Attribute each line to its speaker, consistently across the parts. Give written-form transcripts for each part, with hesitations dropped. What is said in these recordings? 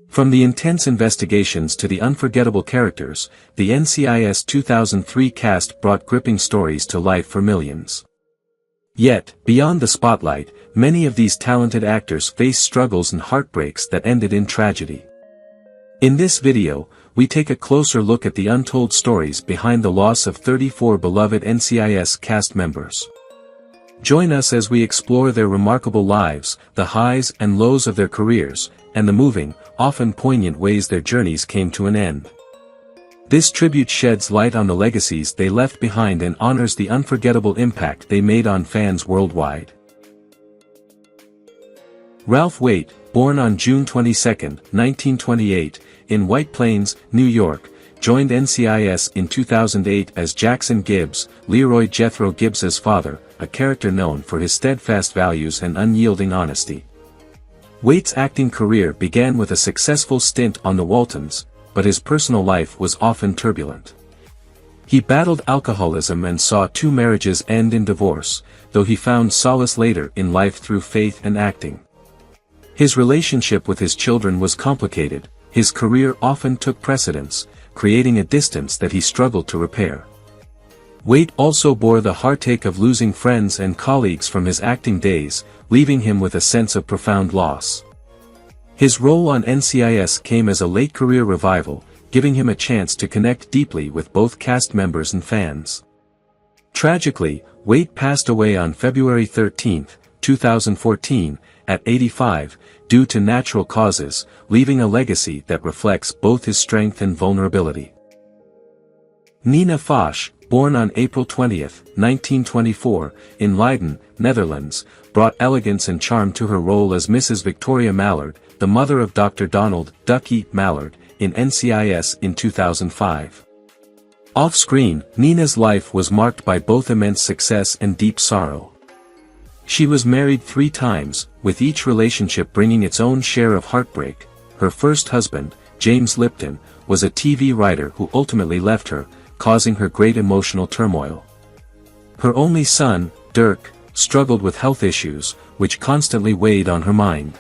Speaker 1: From the intense investigations to the unforgettable characters, the NCIS 2003 cast brought gripping stories to life for millions. Yet, beyond the spotlight, many of these talented actors faced struggles and heartbreaks that ended in tragedy. In this video, we take a closer look at the untold stories behind the loss of 34 beloved NCIS cast members. Join us as we explore their remarkable lives, the highs and lows of their careers, and the moving, often poignant ways their journeys came to an end. This tribute sheds light on the legacies they left behind and honors the unforgettable impact they made on fans worldwide. Ralph Waite, born on June 22, 1928, in White Plains, New York, joined NCIS in 2008 as Jackson Gibbs, Leroy Jethro Gibbs's father, a character known for his steadfast values and unyielding honesty. Waite's acting career began with a successful stint on the Waltons, but his personal life was often turbulent. He battled alcoholism and saw 2 marriages end in divorce, though he found solace later in life through faith and acting. His relationship with his children was complicated, his career often took precedence, creating a distance that he struggled to repair. Waite also bore the heartache of losing friends and colleagues from his acting days, leaving him with a sense of profound loss. His role on NCIS came as a late career revival, giving him a chance to connect deeply with both cast members and fans. Tragically, Waite passed away on February 13, 2014, at 85, due to natural causes, leaving a legacy that reflects both his strength and vulnerability. Nina Foch, born on April 20, 1924, in Leiden, Netherlands, brought elegance and charm to her role as Mrs. Victoria Mallard, the mother of Dr. Donald "Ducky" Mallard, in NCIS in 2005. Off-screen, Nina's life was marked by both immense success and deep sorrow. She was married 3 times, with each relationship bringing its own share of heartbreak. Her first husband, James Lipton, was a TV writer who ultimately left her, causing her great emotional turmoil. Her only son, Dirk, struggled with health issues, which constantly weighed on her mind.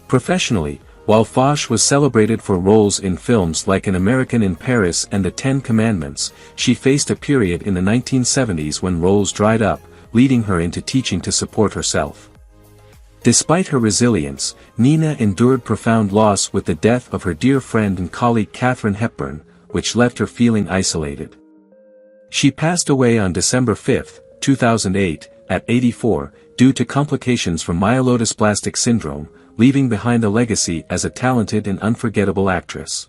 Speaker 1: Professionally, while Foch was celebrated for roles in films like An American in Paris and The 10 Commandments, she faced a period in the 1970s when roles dried up, leading her into teaching to support herself. Despite her resilience, Nina endured profound loss with the death of her dear friend and colleague Katharine Hepburn, which left her feeling isolated. She passed away on December 5, 2008, at 84, due to complications from myelodysplastic syndrome, leaving behind a legacy as a talented and unforgettable actress.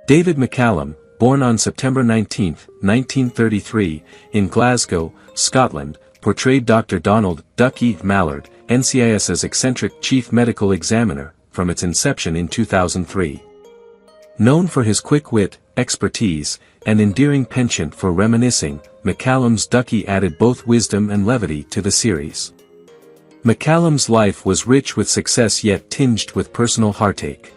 Speaker 1: David McCallum, born on September 19, 1933, in Glasgow, Scotland, portrayed Dr. Donald "Ducky" Mallard, NCIS's eccentric chief medical examiner, from its inception in 2003. Known for his quick wit, expertise, and endearing penchant for reminiscing, McCallum's Ducky added both wisdom and levity to the series. McCallum's life was rich with success yet tinged with personal heartache.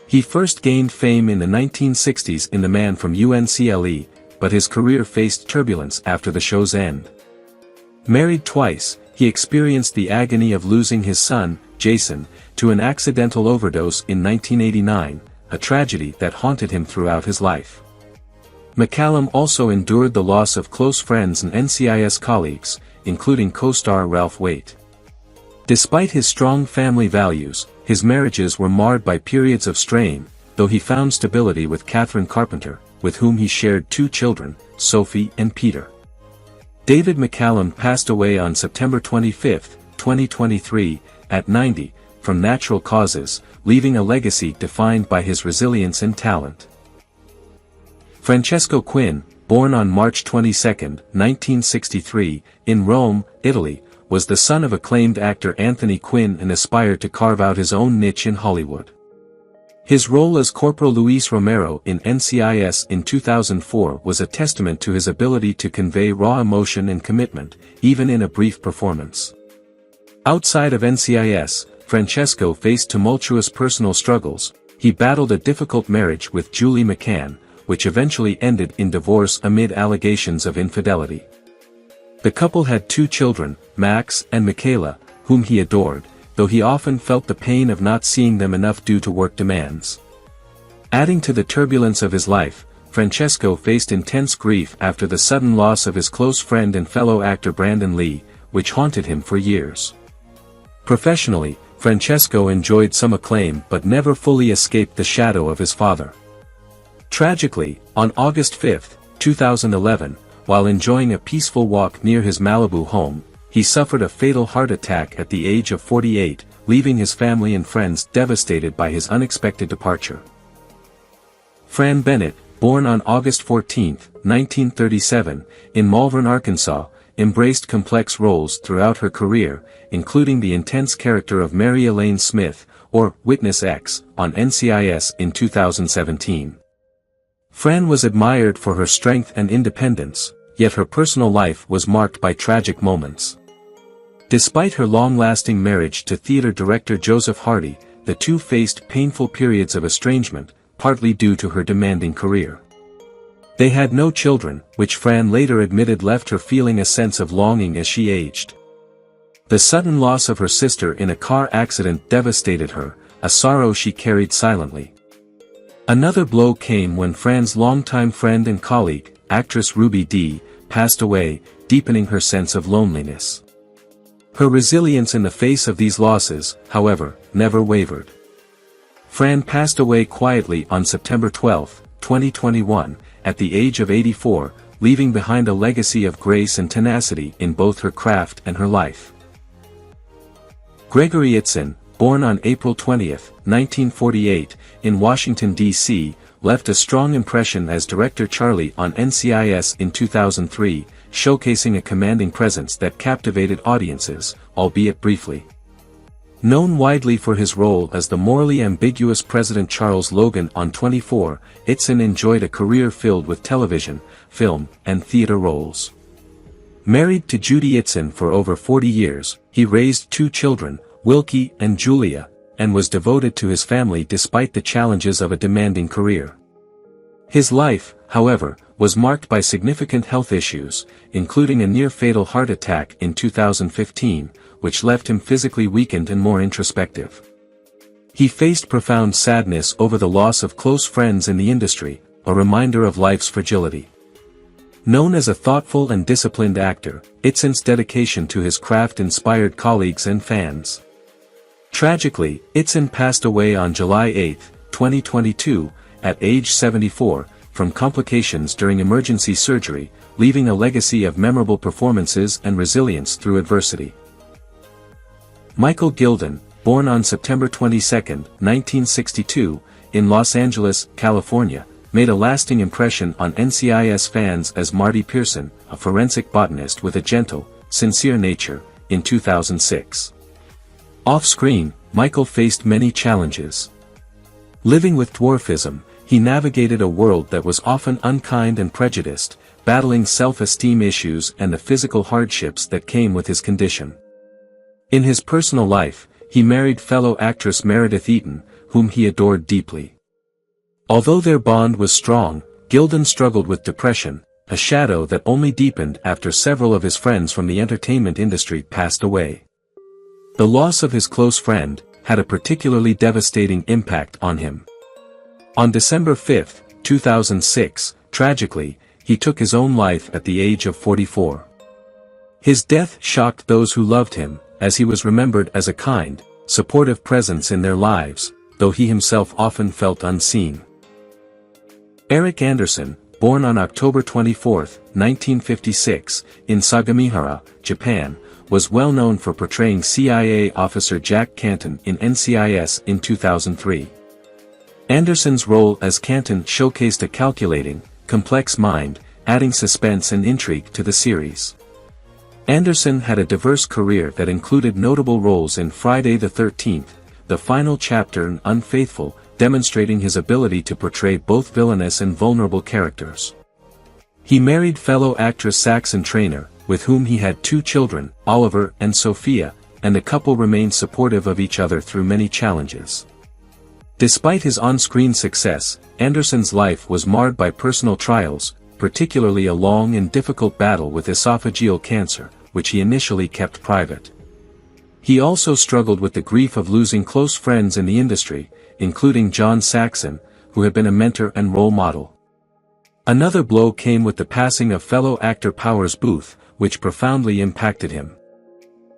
Speaker 1: He first gained fame in the 1960s in The Man from UNCLE, but his career faced turbulence after the show's end. Married twice, he experienced the agony of losing his son, Jason, to an accidental overdose in 1989, a tragedy that haunted him throughout his life. McCallum also endured the loss of close friends and NCIS colleagues, including co-star Ralph Waite. Despite his strong family values, his marriages were marred by periods of strain, though he found stability with Catherine Carpenter, with whom he shared 2 children, Sophie and Peter. David McCallum passed away on September 25, 2023, at 90, from natural causes, leaving a legacy defined by his resilience and talent. Franchesco Quinn, born on March 22, 1963, in Rome, Italy, was the son of acclaimed actor Anthony Quinn and aspired to carve out his own niche in Hollywood. His role as Corporal Luis Romero in NCIS in 2004 was a testament to his ability to convey raw emotion and commitment, even in a brief performance. Outside of NCIS, Franchesco faced tumultuous personal struggles. He battled a difficult marriage with Julie McCann, which eventually ended in divorce amid allegations of infidelity. The couple had 2 children, Max and Michaela, whom he adored, though he often felt the pain of not seeing them enough due to work demands. Adding to the turbulence of his life, Franchesco faced intense grief after the sudden loss of his close friend and fellow actor Brandon Lee, which haunted him for years. Professionally, Franchesco enjoyed some acclaim but never fully escaped the shadow of his father. Tragically, on August 5, 2011, while enjoying a peaceful walk near his Malibu home, he suffered a fatal heart attack at the age of 48, leaving his family and friends devastated by his unexpected departure. Fran Bennett, born on August 14, 1937, in Malvern, Arkansas, embraced complex roles throughout her career, including the intense character of Mary Elaine Smith, or Witness X, on NCIS in 2017. Fran was admired for her strength and independence, yet her personal life was marked by tragic moments. Despite her long-lasting marriage to theater director Joseph Hardy, the two faced painful periods of estrangement, partly due to her demanding career. They had no children, which Fran later admitted left her feeling a sense of longing as she aged. The sudden loss of her sister in a car accident devastated her, a sorrow she carried silently. Another blow came when Fran's longtime friend and colleague, actress Ruby Dee, passed away, deepening her sense of loneliness. Her resilience in the face of these losses, however, never wavered. Fran passed away quietly on September 12, 2021, at the age of 84, leaving behind a legacy of grace and tenacity in both her craft and her life. Gregory Iten, born on April 20, 1948, in Washington, D.C., left a strong impression as Director Charlie on NCIS in 2003, showcasing a commanding presence that captivated audiences, albeit briefly. Known widely for his role as the morally ambiguous President Charles Logan on 24, Iten enjoyed a career filled with television, film, and theater roles. Married to Judy Iten for over 40 years, he raised two children, Wilkie and Julia, and was devoted to his family despite the challenges of a demanding career. His life, however, was marked by significant health issues, including a near-fatal heart attack in 2015, which left him physically weakened and more introspective. He faced profound sadness over the loss of close friends in the industry, a reminder of life's fragility. Known as a thoughtful and disciplined actor, Iten's dedication to his craft inspired colleagues and fans. Tragically, Iten passed away on July 8, 2022, at age 74, from complications during emergency surgery, leaving a legacy of memorable performances and resilience through adversity. Michael Gilden, born on September 22, 1962, in Los Angeles, California, made a lasting impression on NCIS fans as Marty Pearson, a forensic botanist with a gentle, sincere nature, in 2006. Off-screen, Michael faced many challenges. Living with dwarfism, he navigated a world that was often unkind and prejudiced, battling self-esteem issues and the physical hardships that came with his condition. In his personal life, he married fellow actress Meredith Iten, whom he adored deeply. Although their bond was strong, Gilden struggled with depression, a shadow that only deepened after several of his friends from the entertainment industry passed away. The loss of his close friend had a particularly devastating impact on him. On December 5, 2006, tragically, he took his own life at the age of 44. His death shocked those who loved him, as he was remembered as a kind, supportive presence in their lives, though he himself often felt unseen. Eric Anderson, born on October 24, 1956, in Sagamihara, Japan, was well known for portraying CIA officer Jack Canton in NCIS in 2003. Anderson's role as Canton showcased a calculating, complex mind, adding suspense and intrigue to the series. Anderson had a diverse career that included notable roles in Friday the 13th, The Final Chapter and Unfaithful, demonstrating his ability to portray both villainous and vulnerable characters. He married fellow actress Saxon Traynor, with whom he had two children, Oliver and Sophia, and the couple remained supportive of each other through many challenges. Despite his on-screen success, Anderson's life was marred by personal trials, particularly a long and difficult battle with esophageal cancer, which he initially kept private. He also struggled with the grief of losing close friends in the industry, including John Saxon, who had been a mentor and role model. Another blow came with the passing of fellow actor Powers Booth, which profoundly impacted him.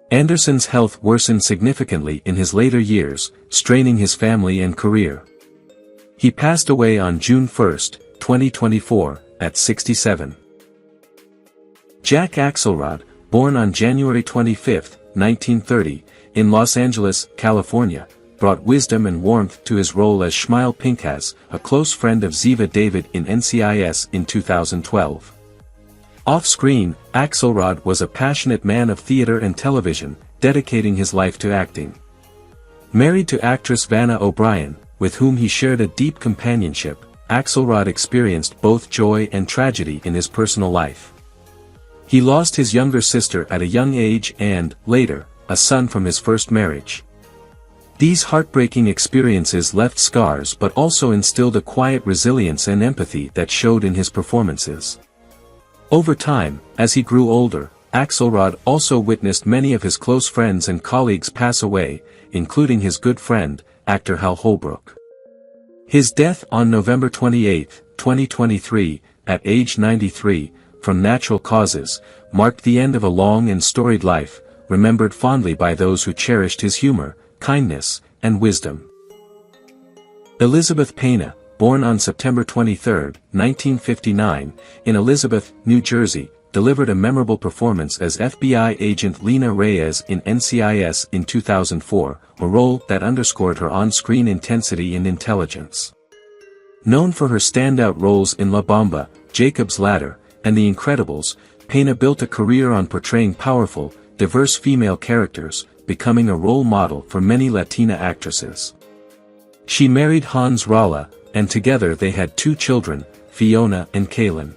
Speaker 1: Anderson's health worsened significantly in his later years, straining his family and career. He passed away on June 1, 2024, at 67. Jack Axelrod, born on January 25, 1930, in Los Angeles, California, brought wisdom and warmth to his role as Schmeil Pinchas, a close friend of Ziva David in NCIS in 2012. Off-screen, Axelrod was a passionate man of theater and television, dedicating his life to acting. Married to actress Vanna O'Brien, with whom he shared a deep companionship, Axelrod experienced both joy and tragedy in his personal life. He lost his younger sister at a young age and, later, a son from his first marriage. These heartbreaking experiences left scars but also instilled a quiet resilience and empathy that showed in his performances. Over time, as he grew older, Axelrod also witnessed many of his close friends and colleagues pass away, including his good friend, actor Hal Holbrook. His death on November 28, 2023, at age 93, from natural causes, marked the end of a long and storied life, remembered fondly by those who cherished his humor, kindness, and wisdom. Elizabeth Pena, born on September 23, 1959, in Elizabeth, New Jersey, delivered a memorable performance as FBI agent Lena Reyes in NCIS in 2004, a role that underscored her on-screen intensity and intelligence. Known for her standout roles in La Bamba, Jacob's Ladder, and The Incredibles, Pena built a career on portraying powerful, diverse female characters, becoming a role model for many Latina actresses. She married Hans Ralla, and together they had 2 children, Fiona and Kaylin.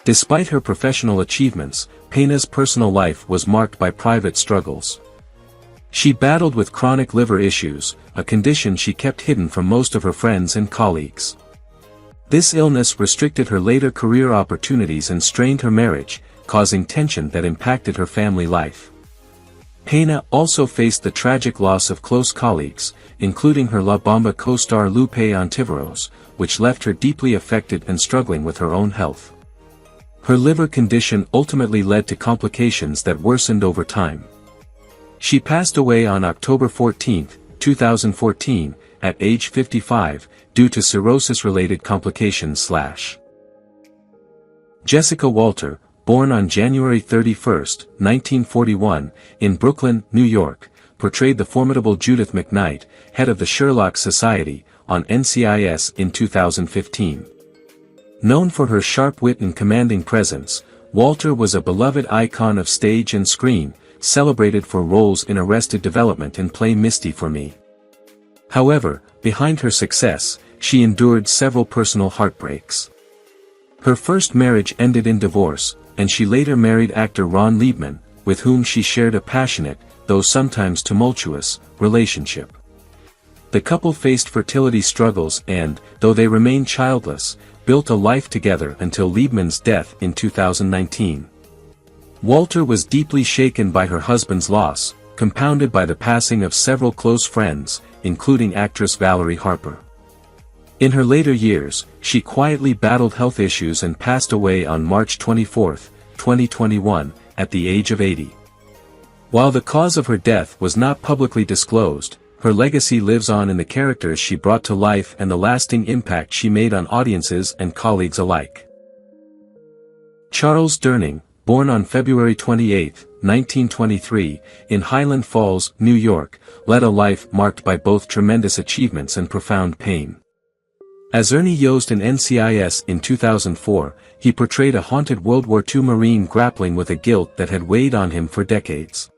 Speaker 1: Despite her professional achievements, Pena's personal life was marked by private struggles. She battled with chronic liver issues, a condition she kept hidden from most of her friends and colleagues. This illness restricted her later career opportunities and strained her marriage, causing tension that impacted her family life. Pena also faced the tragic loss of close colleagues, including her La Bamba co-star Lupe Ontiveros, which left her deeply affected and struggling with her own health. Her liver condition ultimately led to complications that worsened over time. She passed away on October 14, 2014, at age 55, due to cirrhosis-related complications. Jessica Walter, born on January 31, 1941, in Brooklyn, New York, portrayed the formidable Judith McKnight, head of the Sherlock Society, on NCIS in 2015. Known for her sharp wit and commanding presence, Walter was a beloved icon of stage and screen, celebrated for roles in Arrested Development and Play Misty for Me. However, behind her success, she endured several personal heartbreaks. Her first marriage ended in divorce, and she later married actor Ron Liebman, with whom she shared a passionate, though sometimes tumultuous, relationship. The couple faced fertility struggles and, though they remained childless, built a life together until Liebman's death in 2019. Walter was deeply shaken by her husband's loss, compounded by the passing of several close friends, including actress Valerie Harper. In her later years, she quietly battled health issues and passed away on March 24, 2021, at the age of 80. While the cause of her death was not publicly disclosed, her legacy lives on in the characters she brought to life and the lasting impact she made on audiences and colleagues alike. Charles Durning, born on February 28, 1923, in Highland Falls, New York, led a life marked by both tremendous achievements and profound pain. As Ernie Yost in NCIS in 2004, he portrayed a haunted World War II Marine grappling with a guilt that had weighed on him for decades.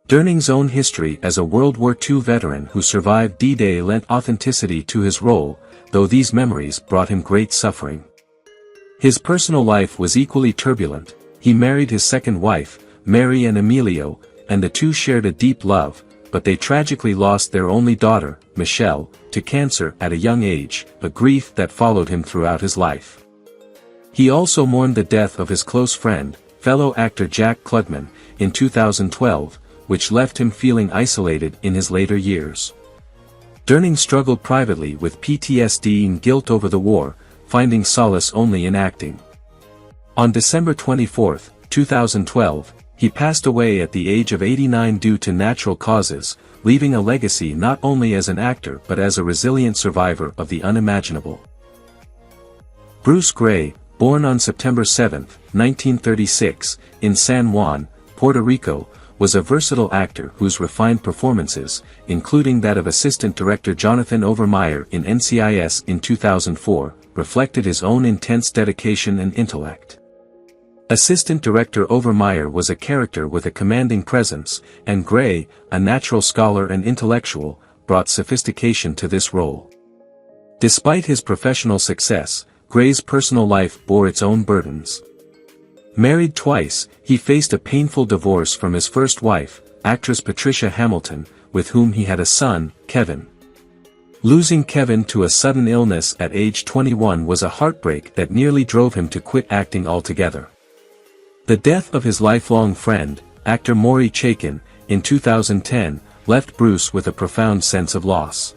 Speaker 1: Durning's own history as a World War II veteran who survived D-Day lent authenticity to his role, though these memories brought him great suffering. His personal life was equally turbulent. He married his second wife, Mary and Emilio, and the two shared a deep love, but they tragically lost their only daughter, Michelle, to cancer at a young age, a grief that followed him throughout his life. He also mourned the death of his close friend, fellow actor Jack Klugman, in 2012, which left him feeling isolated in his later years. Durning struggled privately with PTSD and guilt over the war, finding solace only in acting. On December 24, 2012, he passed away at the age of 89 due to natural causes, leaving a legacy not only as an actor but as a resilient survivor of the unimaginable. Bruce Gray, born on September 7, 1936, in San Juan, Puerto Rico, was a versatile actor whose refined performances, including that of assistant director Jonathan Overmeyer in NCIS in 2004, reflected his own intense dedication and intellect. Assistant director Overmeyer was a character with a commanding presence, and Gray, a natural scholar and intellectual, brought sophistication to this role. Despite his professional success, Gray's personal life bore its own burdens. Married twice, he faced a painful divorce from his first wife, actress Patricia Hamilton, with whom he had a son, Kevin. Losing Kevin to a sudden illness at age 21 was a heartbreak that nearly drove him to quit acting altogether. The death of his lifelong friend, actor Maury Chaykin, in 2010, left Bruce with a profound sense of loss.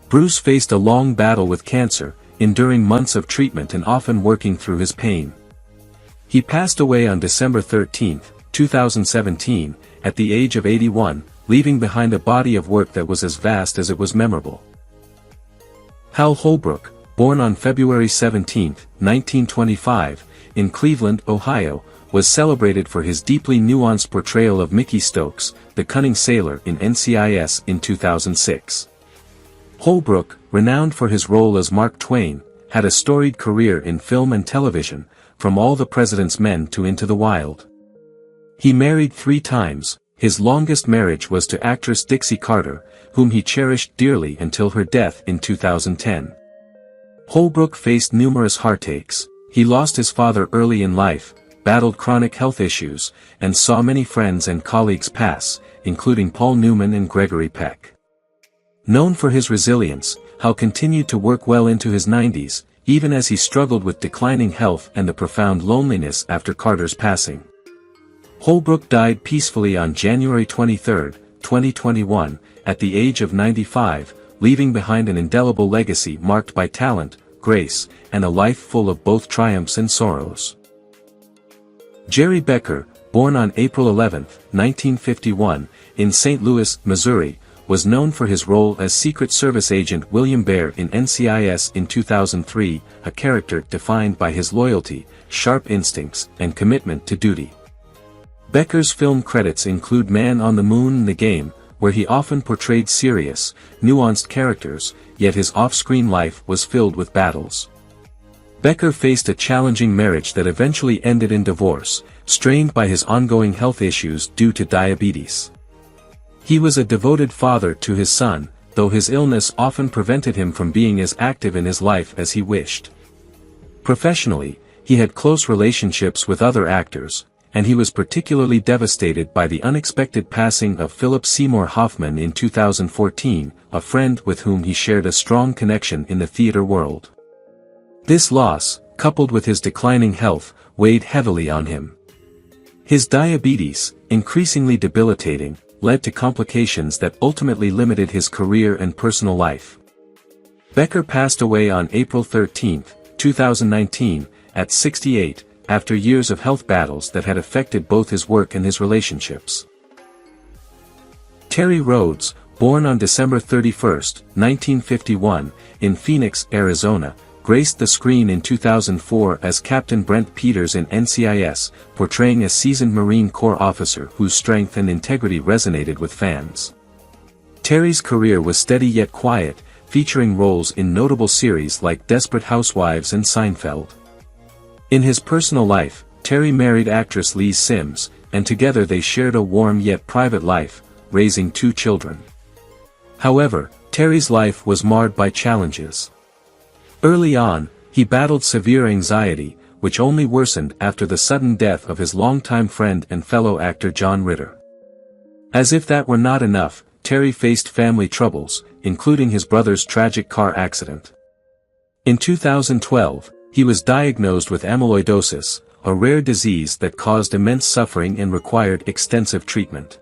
Speaker 1: Bruce faced a long battle with cancer, enduring months of treatment and often working through his pain. He passed away on December 13, 2017, at the age of 81, leaving behind a body of work that was as vast as it was memorable. Hal Holbrook, born on February 17, 1925, in Cleveland, Ohio, was celebrated for his deeply nuanced portrayal of Mickey Stokes, the cunning sailor in NCIS in 2006. Holbrook, renowned for his role as Mark Twain, had a storied career in film and television, from All the President's Men to Into the Wild. He married 3 times, his longest marriage was to actress Dixie Carter, whom he cherished dearly until her death in 2010. Holbrook faced numerous heartaches. He lost his father early in life, battled chronic health issues, and saw many friends and colleagues pass, including Paul Newman and Gregory Peck. Known for his resilience, Hal continued to work well into his 90s, even as he struggled with declining health and the profound loneliness after Carter's passing. Holbrook died peacefully on January 23, 2021, at the age of 95, leaving behind an indelible legacy marked by talent, grace, and a life full of both triumphs and sorrows. Jerry Becker, born on April 11, 1951, in St. Louis, Missouri, was known for his role as Secret Service agent William Bear in NCIS in 2003, a character defined by his loyalty, sharp instincts, and commitment to duty. Becker's film credits include Man on the Moon and The Game, where he often portrayed serious, nuanced characters, yet his off-screen life was filled with battles. Becker faced a challenging marriage that eventually ended in divorce, strained by his ongoing health issues due to diabetes. He was a devoted father to his son, though his illness often prevented him from being as active in his life as he wished. Professionally, he had close relationships with other actors, and he was particularly devastated by the unexpected passing of Philip Seymour Hoffman in 2014, a friend with whom he shared a strong connection in the theater world. This loss, coupled with his declining health, weighed heavily on him. His diabetes, increasingly debilitating, led to complications that ultimately limited his career and personal life. Becker passed away on April 13, 2019, at 68, after years of health battles that had affected both his work and his relationships. Terry Rhodes, born on December 31, 1951, in Phoenix, Arizona, graced the screen in 2004 as Captain Brent Peters in NCIS, portraying a seasoned Marine Corps officer whose strength and integrity resonated with fans. Terry's career was steady yet quiet, featuring roles in notable series like Desperate Housewives and Seinfeld. In his personal life, Terry married actress Lee Sims, and together they shared a warm yet private life, raising 2 children. However, Terry's life was marred by challenges. Early on, he battled severe anxiety, which only worsened after the sudden death of his longtime friend and fellow actor John Ritter. As if that were not enough, Terry faced family troubles, including his brother's tragic car accident. In 2012, he was diagnosed with amyloidosis, a rare disease that caused immense suffering and required extensive treatment.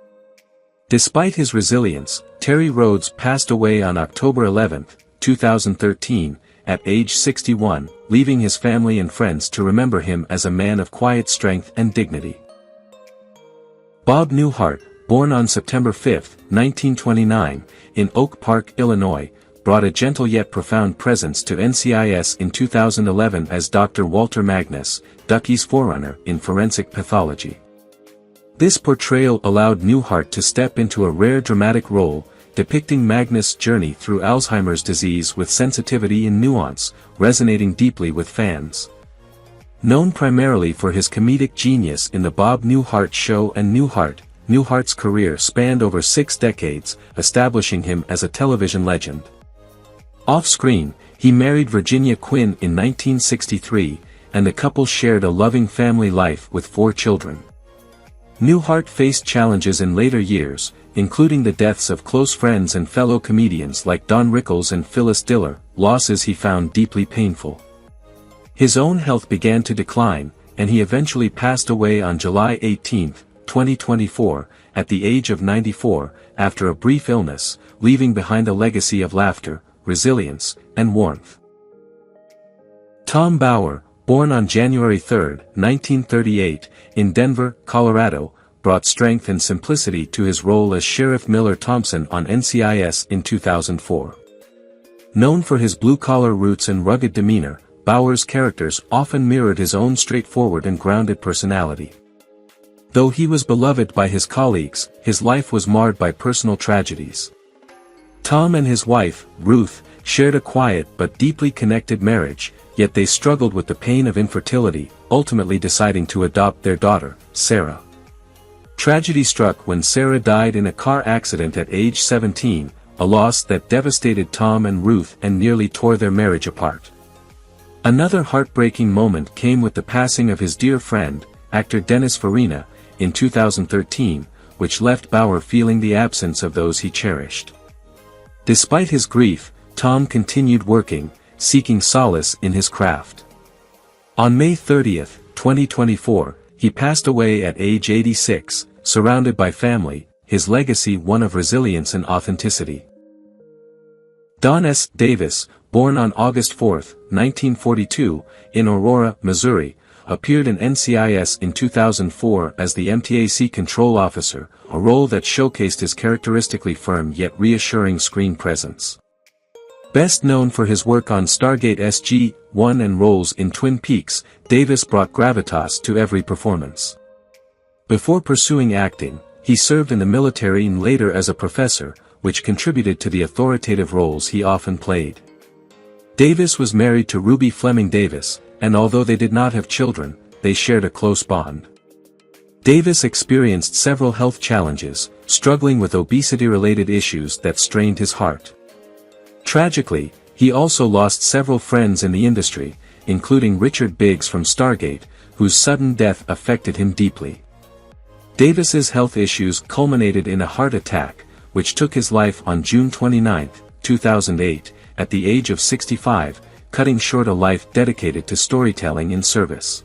Speaker 1: Despite his resilience, Terry Rhodes passed away on October 11, 2013, at age 61, leaving his family and friends to remember him as a man of quiet strength and dignity. Bob Newhart, born on September 5, 1929, in Oak Park, Illinois, brought a gentle yet profound presence to NCIS in 2011 as Dr. Walter Magnus, Ducky's forerunner in forensic pathology. This portrayal allowed Newhart to step into a rare dramatic role, depicting Magnus' journey through Alzheimer's disease with sensitivity and nuance, resonating deeply with fans. Known primarily for his comedic genius in The Bob Newhart Show and Newhart, Newhart's career spanned over 6 decades, establishing him as a television legend. Off-screen, he married Virginia Quinn in 1963, and the couple shared a loving family life with 4 children. Newhart faced challenges in later years, including the deaths of close friends and fellow comedians like Don Rickles and Phyllis Diller, losses he found deeply painful. His own health began to decline, and he eventually passed away on July 18, 2024, at the age of 94, after a brief illness, leaving behind a legacy of laughter, resilience, and warmth. Tom Bauer, born on January 3, 1938, in Denver, Colorado, brought strength and simplicity to his role as Sheriff Miller Thompson on NCIS in 2004. Known for his blue-collar roots and rugged demeanor, Bauer's characters often mirrored his own straightforward and grounded personality. Though he was beloved by his colleagues, his life was marred by personal tragedies. Tom and his wife, Ruth, shared a quiet but deeply connected marriage, yet they struggled with the pain of infertility, ultimately deciding to adopt their daughter, Sarah. Tragedy struck when Sarah died in a car accident at age 17, a loss that devastated Tom and Ruth and nearly tore their marriage apart. Another heartbreaking moment came with the passing of his dear friend, actor Dennis Farina, in 2013, which left Bauer feeling the absence of those he cherished. Despite his grief, Tom continued working, seeking solace in his craft. On May 30, 2024, he passed away at age 86, surrounded by family, his legacy one of resilience and authenticity. Don S. Davis, born on August 4, 1942, in Aurora, Missouri, appeared in NCIS in 2004 as the MTAC control officer, a role that showcased his characteristically firm yet reassuring screen presence. Best known for his work on Stargate SG-1 and roles in Twin Peaks, Davis brought gravitas to every performance. Before pursuing acting, he served in the military and later as a professor, which contributed to the authoritative roles he often played. Davis was married to Ruby Fleming Davis, and although they did not have children, they shared a close bond. Davis experienced several health challenges, struggling with obesity-related issues that strained his heart. Tragically, he also lost several friends in the industry, including Richard Biggs from Stargate, whose sudden death affected him deeply. Davis's health issues culminated in a heart attack, which took his life on June 29, 2008, at the age of 65, cutting short a life dedicated to storytelling in service.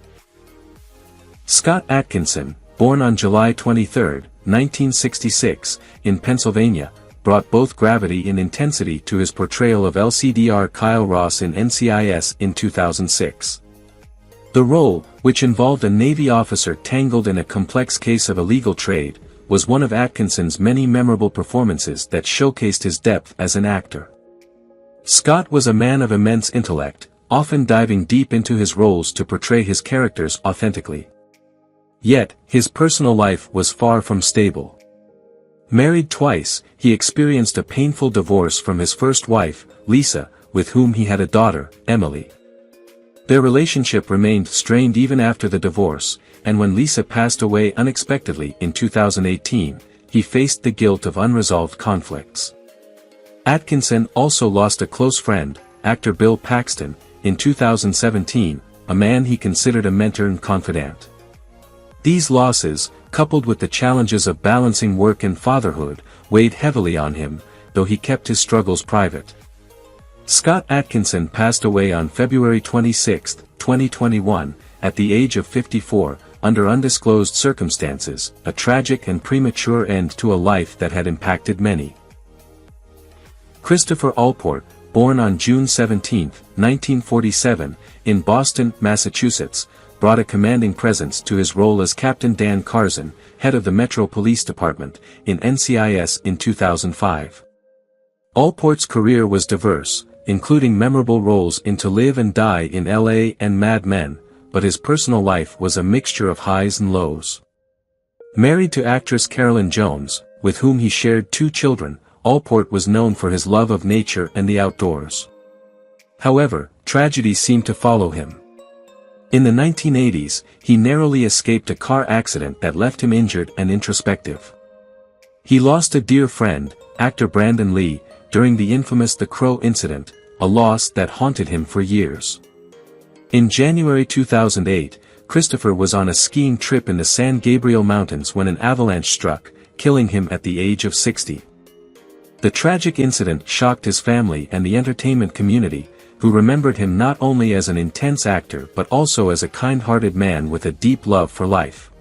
Speaker 1: Scott Atkinson, born on July 23, 1966, in Pennsylvania, brought both gravity and intensity to his portrayal of LCDR Kyle Ross in NCIS in 2006. The role, which involved a Navy officer tangled in a complex case of illegal trade, was one of Atkinson's many memorable performances that showcased his depth as an actor. Scott was a man of immense intellect, often diving deep into his roles to portray his characters authentically. Yet, his personal life was far from stable. Married twice, he experienced a painful divorce from his first wife, Lisa, with whom he had a daughter, Emily. Their relationship remained strained even after the divorce, and when Lisa passed away unexpectedly in 2018, he faced the guilt of unresolved conflicts. Atkinson also lost a close friend, actor Bill Paxton, in 2017, a man he considered a mentor and confidant. These losses, coupled with the challenges of balancing work and fatherhood, weighed heavily on him, though he kept his struggles private. Scott Atkinson passed away on February 26, 2021, at the age of 54, under undisclosed circumstances, a tragic and premature end to a life that had impacted many. Christopher Alport, born on June 17, 1947, in Boston, Massachusetts, brought a commanding presence to his role as Captain Dan Curzon, head of the Metro Police Department, in NCIS in 2005. Alport's career was diverse, including memorable roles in To Live and Die in L.A. and Mad Men, but his personal life was a mixture of highs and lows. Married to actress Carolyn Jones, with whom he shared 2 children, Alport was known for his love of nature and the outdoors. However, tragedy seemed to follow him. In the 1980s, he narrowly escaped a car accident that left him injured and introspective. He lost a dear friend, actor Brandon Lee, during the infamous The Crow incident, a loss that haunted him for years. In January 2008, Christopher was on a skiing trip in the San Gabriel Mountains when an avalanche struck, killing him at the age of 60. The tragic incident shocked his family and the entertainment community, who remembered him not only as an intense actor but also as a kind-hearted man with a deep love for life.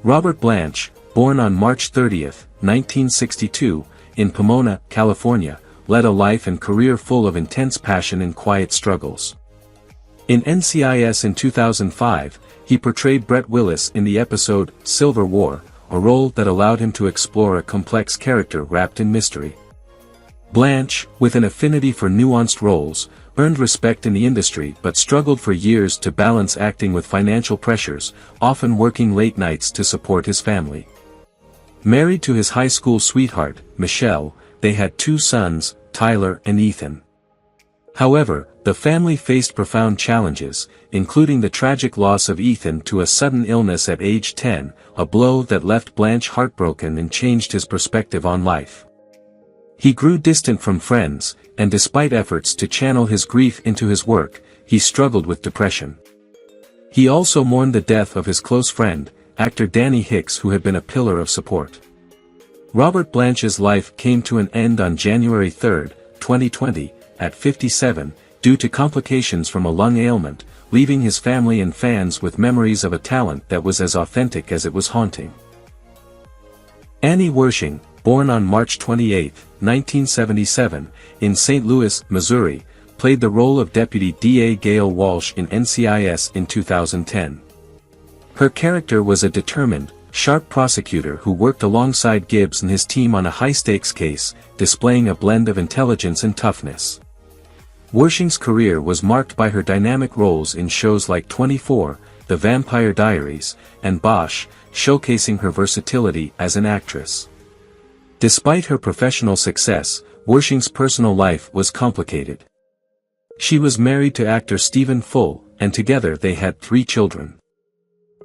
Speaker 1: Robert Blanc, born on March 30, 1962, in Pomona, California, led a life and career full of intense passion and quiet struggles. In NCIS in 2005, he portrayed Brett Willis in the episode Silver War, a role that allowed him to explore a complex character wrapped in mystery. Blanc, with an affinity for nuanced roles, earned respect in the industry but struggled for years to balance acting with financial pressures, often working late nights to support his family. Married to his high school sweetheart, Michelle, they had 2 sons, Tyler and Ethan. However, the family faced profound challenges, including the tragic loss of Ethan to a sudden illness at age 10, a blow that left Blanc heartbroken and changed his perspective on life. He grew distant from friends, and despite efforts to channel his grief into his work, he struggled with depression. He also mourned the death of his close friend, actor Danny Hicks, who had been a pillar of support. Robert Blanch's life came to an end on January 3, 2020, at 57, due to complications from a lung ailment, leaving his family and fans with memories of a talent that was as authentic as it was haunting. Annie Wersching, born on March 28, 1977, in St. Louis, Missouri, played the role of Deputy D.A. Gail Walsh in NCIS in 2010. Her character was a determined, sharp prosecutor who worked alongside Gibbs and his team on a high-stakes case, displaying a blend of intelligence and toughness. Wersching's career was marked by her dynamic roles in shows like 24, The Vampire Diaries, and Bosch, showcasing her versatility as an actress. Despite her professional success, Wersching's personal life was complicated. She was married to actor Stephen Full, and together they had 3 children.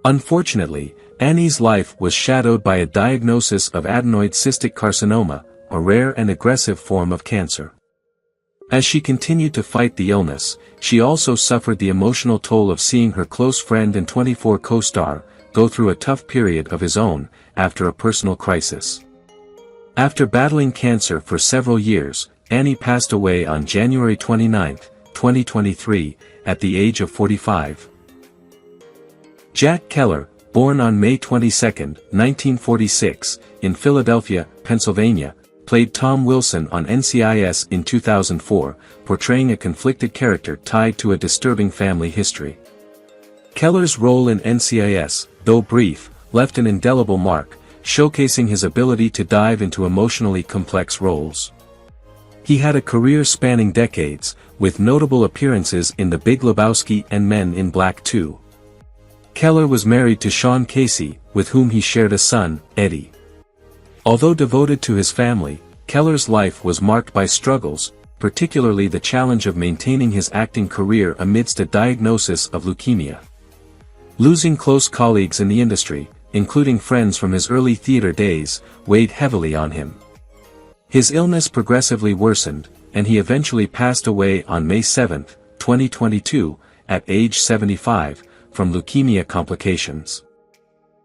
Speaker 1: Unfortunately, Annie's life was shadowed by a diagnosis of adenoid cystic carcinoma, a rare and aggressive form of cancer. As she continued to fight the illness, she also suffered the emotional toll of seeing her close friend and 24 co-star go through a tough period of his own, after a personal crisis. After battling cancer for several years, Annie passed away on January 29, 2023, at the age of 45. Jack Keller, born on May 22, 1946, in Philadelphia, Pennsylvania, played Tom Wilson on NCIS in 2004, portraying a conflicted character tied to a disturbing family history. Keller's role in NCIS, though brief, left an indelible mark, showcasing his ability to dive into emotionally complex roles. He had a career spanning decades, with notable appearances in The Big Lebowski and Men in Black 2. Keller was married to Sean Casey, with whom he shared a son, Eddie. Although devoted to his family, Keller's life was marked by struggles, particularly the challenge of maintaining his acting career amidst a diagnosis of leukemia. Losing close colleagues in the industry, including friends from his early theater days, weighed heavily on him. His illness progressively worsened, and he eventually passed away on May 7, 2022, at age 75, from leukemia complications.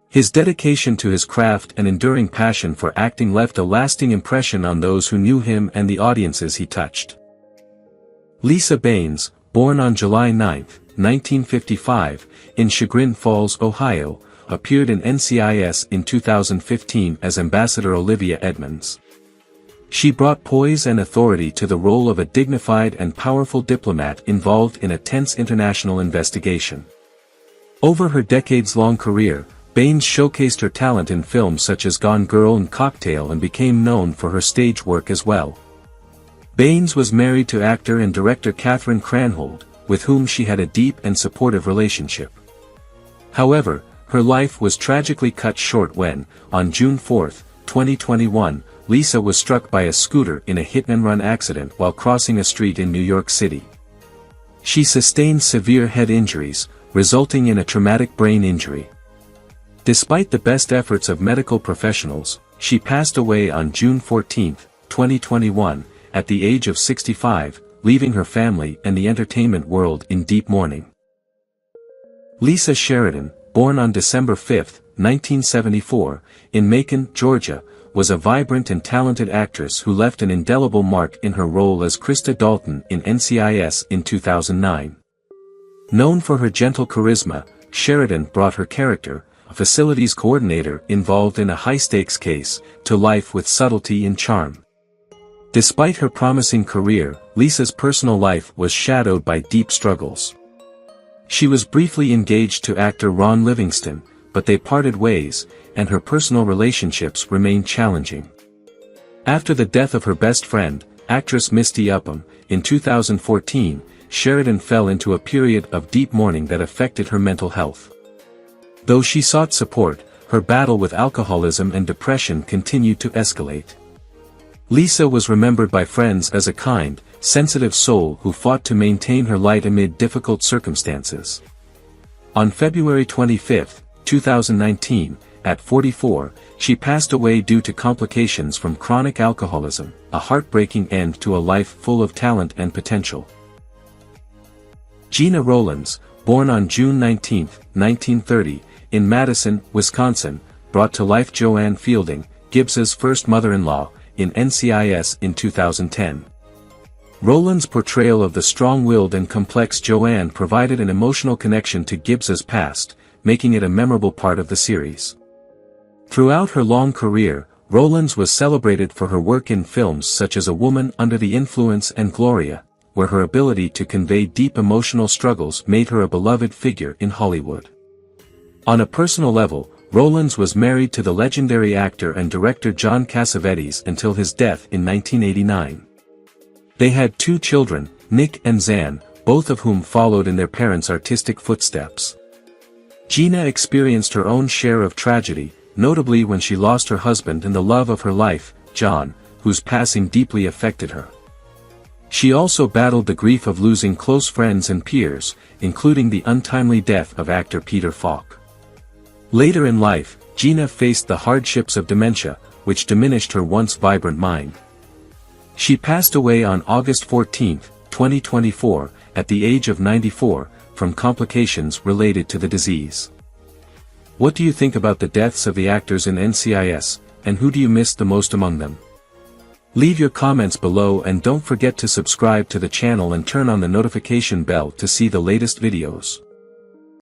Speaker 1: His dedication to his craft and enduring passion for acting left a lasting impression on those who knew him and the audiences he touched. Lisa Baines, born on July 9, 1955, in Chagrin Falls, Ohio, appeared in NCIS in 2015 as Ambassador Olivia Edmonds. She brought poise and authority to the role of a dignified and powerful diplomat involved in a tense international investigation. Over her decades-long career, Baines showcased her talent in films such as Gone Girl and Cocktail and became known for her stage work as well. Baines was married to actor and director Catherine Cranhold, with whom she had a deep and supportive relationship. However, her life was tragically cut short when, on June 4, 2021, Lisa was struck by a scooter in a hit-and-run accident while crossing a street in New York City. She sustained severe head injuries, resulting in a traumatic brain injury. Despite the best efforts of medical professionals, she passed away on June 14, 2021, at the age of 65, leaving her family and the entertainment world in deep mourning. Lisa Sheridan, born on December 5, 1974, in Macon, Georgia, was a vibrant and talented actress who left an indelible mark in her role as Krista Dalton in NCIS in 2009. Known for her gentle charisma, Sheridan brought her character, a facilities coordinator involved in a high-stakes case, to life with subtlety and charm. Despite her promising career, Lisa's personal life was shadowed by deep struggles. She was briefly engaged to actor Ron Livingston, but they parted ways, and her personal relationships remained challenging. After the death of her best friend, actress Misty Upham, in 2014, Sheridan fell into a period of deep mourning that affected her mental health. Though she sought support, her battle with alcoholism and depression continued to escalate. Lisa was remembered by friends as a kind, sensitive soul who fought to maintain her light amid difficult circumstances. On February 25, 2019, at 44, she passed away due to complications from chronic alcoholism, a heartbreaking end to a life full of talent and potential. Gina Roland, born on June 19, 1930, in Madison, Wisconsin, brought to life Joanne Fielding, Gibbs's first mother-in-law, in NCIS in 2010. Roland's portrayal of the strong-willed and complex Joanne provided an emotional connection to Gibbs's past, making it a memorable part of the series. Throughout her long career, Roland was celebrated for her work in films such as A Woman Under the Influence and Gloria, where her ability to convey deep emotional struggles made her a beloved figure in Hollywood. On a personal level, Roland was married to the legendary actor and director John Cassavetes until his death in 1989. They had 2 children, Nick and Zan, both of whom followed in their parents' artistic footsteps. Gina experienced her own share of tragedy, notably when she lost her husband and the love of her life, John, whose passing deeply affected her. She also battled the grief of losing close friends and peers, including the untimely death of actor Peter Falk. Later in life, Gina faced the hardships of dementia, which diminished her once vibrant mind. She passed away on August 14, 2024, at the age of 94, from complications related to the disease. What do you think about the deaths of the actors in NCIS, and who do you miss the most among them? Leave your comments below and don't forget to subscribe to the channel and turn on the notification bell to see the latest videos.